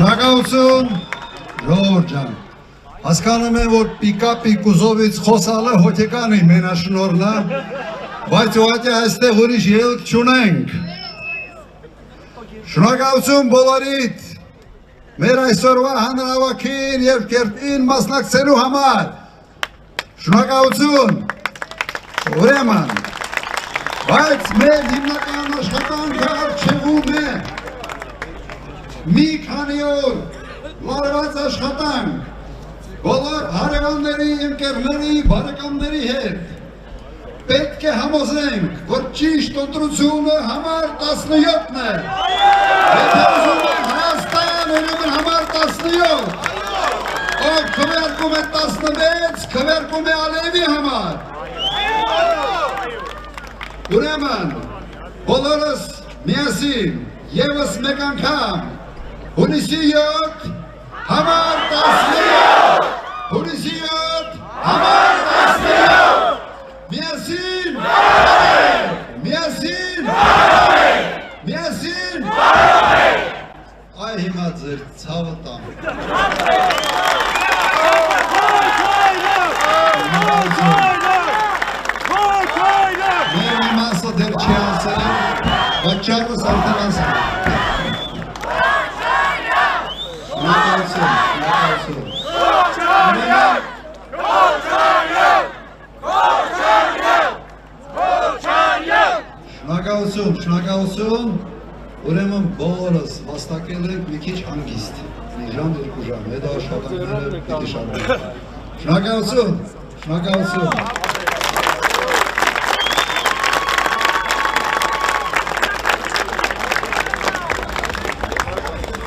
Շնորհակալություն ժողովուրդ ջան։ Հասկանում եմ, որ պիկապի կուզովից խոսալը հոգեկան է մենաշնորհն է, բայց ուղղակի այստեղ ուրիշ ելք չունենք։ Շնորհակալություն բոլորիդ մեր այսօրվա հանրահավաքին եւ կերտին մասնակցելու համար։ Շնորհակալություն։ Ուրեմն, բայց մեր հիմնական աշխատանքը արժևում է մի քանի օր լարված աշխատանք բոլոր հարևանների, ընկերների, բարեկամների հետ։ Պետք է համոզենք, որ ճիշտ ընտրությունը համար 17-ն է։ Եթե ուզում եք Հայաստան, ուրեմն համար 17։ Ով քվեարկում է 16, քվեարկում է Ալիևի համար։ Ուրեմն, բոլորս միասին, ևս մեկ անգամ, հունիսի 7, համար 17, հունիսի 7, համար 17, միասին, միասին, միասին, այ հիմա ձեր ցավը տամ։ Մեր մի մասը դեռ չի ասել, բայց ճարս արդեն ասել։ Շնորհակալություն, ուրեմն բոլորս վաստակել ենք մի քիչ հանգիստ, մի ժամ, երկու ժամ, հետո աշխատանքները պիտի շարունակենք։ Շնորհակալություն։